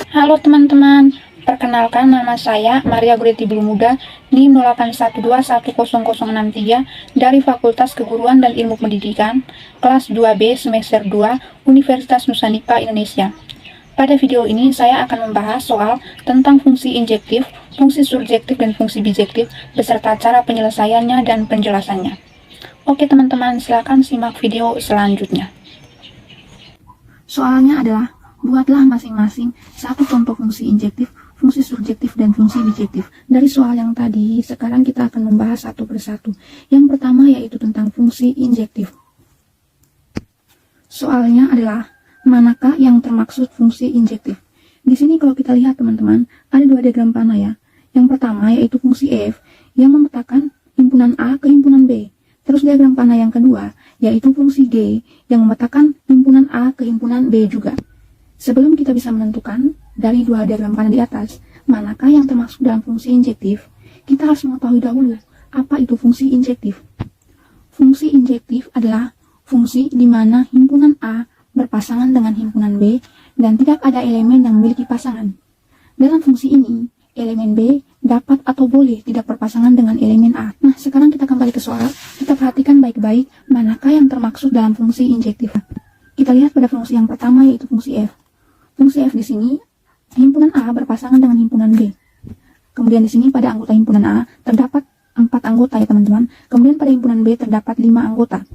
Halo teman-teman, perkenalkan nama saya Maria Guriti Bulumuda, NIM 0812100063 dari Fakultas Keguruan dan Ilmu Pendidikan, kelas 2B semester 2, Universitas Nusa Indonesia. Pada video ini saya akan membahas soal tentang fungsi injektif, fungsi surjektif, dan fungsi bijektif, beserta cara penyelesaiannya dan penjelasannya. Oke teman-teman, silakan simak video selanjutnya. Soalnya adalah, buatlah masing-masing satu contoh fungsi injektif, fungsi surjektif, dan fungsi bijektif. Dari soal yang tadi, sekarang kita akan membahas satu persatu. Yang pertama yaitu tentang fungsi injektif. Soalnya adalah, manakah yang termaksud fungsi injektif? Di sini kalau kita lihat teman-teman, ada dua diagram panah ya. Yang pertama yaitu fungsi F yang memetakan himpunan A ke himpunan B. Terus diagram panah yang kedua yaitu fungsi G yang memetakan himpunan A ke himpunan B juga. Sebelum kita bisa menentukan dari dua diagram panah di atas, manakah yang termasuk dalam fungsi injektif, kita harus mengetahui dahulu apa itu fungsi injektif. Fungsi injektif adalah fungsi di mana himpunan A berpasangan dengan himpunan B dan tidak ada elemen yang memiliki pasangan. Dalam fungsi ini, elemen B dapat atau boleh tidak berpasangan dengan elemen A. Nah, sekarang kita kembali ke soal. Kita perhatikan baik-baik manakah yang termaksud dalam fungsi injektif. Kita lihat pada fungsi yang pertama yaitu fungsi F. Fungsi F di sini, himpunan A berpasangan dengan himpunan B. Kemudian di sini pada anggota himpunan A terdapat 4 anggota ya teman-teman. Kemudian pada himpunan B terdapat 5 anggota.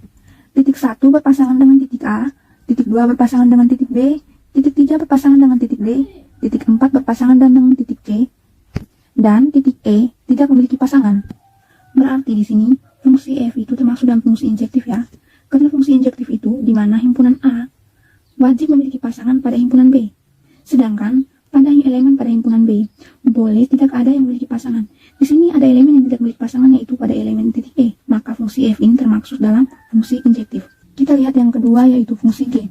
Titik 1 berpasangan dengan titik A, titik 2 berpasangan dengan titik B, titik 3 berpasangan dengan titik D, titik 4 berpasangan dengan titik C, dan titik E tidak memiliki pasangan. Berarti di sini fungsi F itu termasuk dalam fungsi injektif ya. Karena fungsi injektif itu di mana himpunan A wajib memiliki pasangan pada himpunan B. Sedangkan pada elemen pada himpunan B boleh tidak ada yang memiliki pasangan. Di sini ada elemen yang tidak memiliki pasangan yaitu pada elemen titik E. Maka fungsi F ini termasuk dalam fungsi injektif. Kita lihat yang kedua yaitu fungsi G.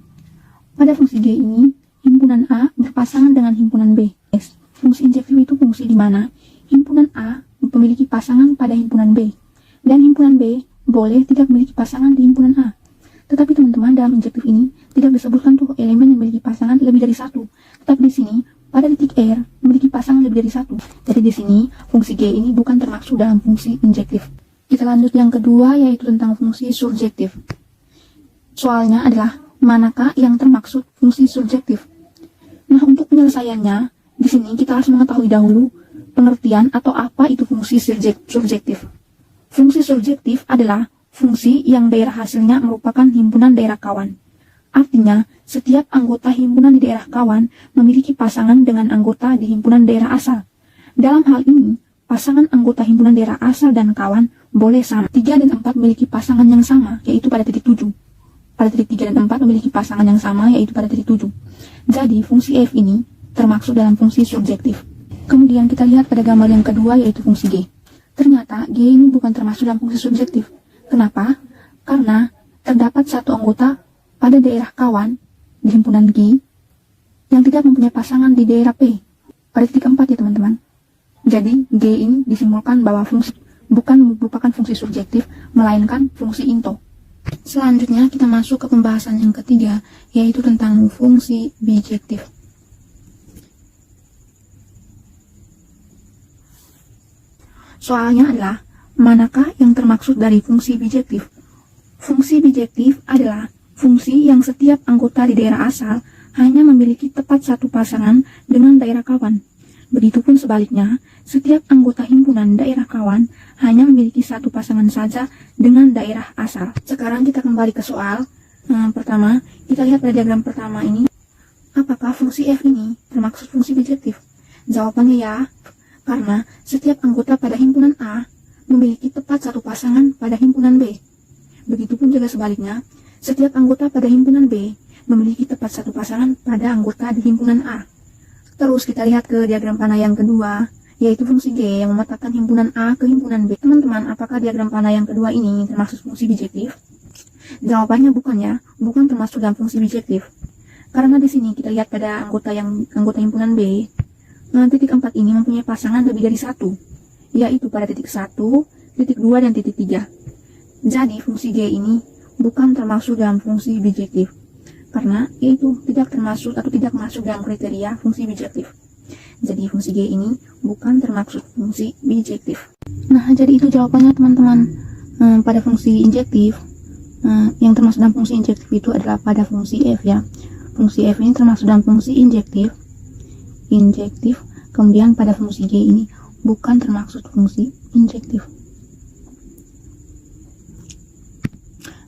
Pada fungsi G ini himpunan A berpasangan dengan himpunan B. Fungsi injektif itu fungsi di mana himpunan A memiliki pasangan pada himpunan B dan himpunan B boleh tidak memiliki pasangan di himpunan A. Tetapi teman-teman dalam injektif ini tidak disebutkan tuh elemen yang memiliki pasangan lebih dari satu. Tetapi di sini pada titik R memiliki pasangan lebih dari satu. Jadi di sini fungsi G ini bukan termasuk dalam fungsi injektif. Kita lanjut yang kedua yaitu tentang fungsi surjektif. Soalnya adalah manakah yang termaksud fungsi surjektif. Nah, untuk penyelesaiannya di sini kita harus mengetahui dahulu pengertian atau apa itu fungsi surjektif. Fungsi surjektif adalah fungsi yang daerah hasilnya merupakan himpunan daerah kawan. Artinya, setiap anggota himpunan di daerah kawan memiliki pasangan dengan anggota di himpunan daerah asal. Dalam hal ini, pasangan anggota himpunan daerah asal dan kawan boleh sama. 3 dan 4 memiliki pasangan yang sama, yaitu pada titik 7. Pada titik 3 dan 4 memiliki pasangan yang sama, yaitu pada titik 7. Jadi, fungsi F ini termasuk dalam fungsi surjektif. Kemudian kita lihat pada gambar yang kedua yaitu fungsi G. Ternyata G ini bukan termasuk dalam fungsi surjektif. Kenapa? Karena terdapat satu anggota pada daerah kawan di himpunan G yang tidak mempunyai pasangan di daerah P. Pada titik 4 ya teman-teman. Jadi G ini disimpulkan bahwa fungsi bukan merupakan fungsi surjektif, melainkan fungsi into. Selanjutnya kita masuk ke pembahasan yang ketiga yaitu tentang fungsi bijektif. Soalnya adalah, manakah yang termaksud dari fungsi bijektif? Fungsi bijektif adalah fungsi yang setiap anggota di daerah asal hanya memiliki tepat satu pasangan dengan daerah kawan. Begitupun sebaliknya, setiap anggota himpunan daerah kawan hanya memiliki satu pasangan saja dengan daerah asal. Sekarang kita kembali ke soal. Pertama, kita lihat pada diagram pertama ini. Apakah fungsi F ini termaksud fungsi bijektif? Jawabannya ya. Karena setiap anggota pada himpunan A memiliki tepat satu pasangan pada himpunan B. Begitupun juga sebaliknya, setiap anggota pada himpunan B memiliki tepat satu pasangan pada anggota di himpunan A. Terus kita lihat ke diagram panah yang kedua, yaitu fungsi G yang memetakan himpunan A ke himpunan B. Teman-teman, apakah diagram panah yang kedua ini termasuk fungsi bijektif? Jawabannya bukan ya, bukan termasuk dalam fungsi bijektif. Karena di sini kita lihat pada anggota himpunan B, titik 4 ini mempunyai pasangan lebih dari satu, yaitu pada titik 1, titik 2, dan titik 3. Jadi fungsi G ini bukan termasuk dalam fungsi bijektif. karena yaitu tidak termasuk atau tidak masuk dalam kriteria fungsi bijektif. Jadi fungsi G ini bukan termasuk fungsi bijektif. Nah, jadi itu jawabannya teman-teman. Pada fungsi injektif, yang termasuk dalam fungsi injektif itu adalah pada fungsi F ya. Fungsi F ini termasuk dalam fungsi injektif. Kemudian pada fungsi G ini bukan termasuk fungsi injektif.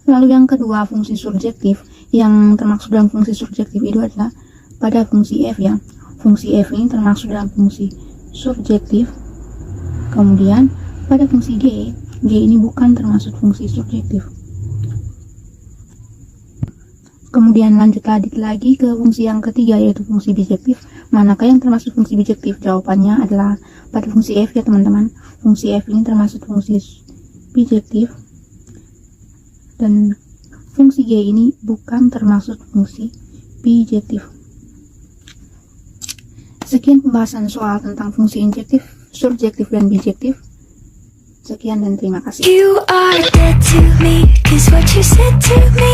Lalu yang kedua, fungsi surjektif. Yang termasuk dalam fungsi surjektif itu adalah pada fungsi F ya. Fungsi F ini termasuk dalam fungsi surjektif. Kemudian pada fungsi G ini bukan termasuk fungsi surjektif. Kemudian lanjut lagi ke fungsi yang ketiga, yaitu fungsi bijektif. Manakah yang termasuk fungsi bijektif? Jawabannya adalah pada fungsi F ya teman-teman. Fungsi F ini termasuk fungsi bijektif. Dan fungsi G ini bukan termasuk fungsi bijektif. Sekian pembahasan soal tentang fungsi injektif, surjektif, dan bijektif. Sekian dan terima kasih. You are dead to me, 'cause what you said to me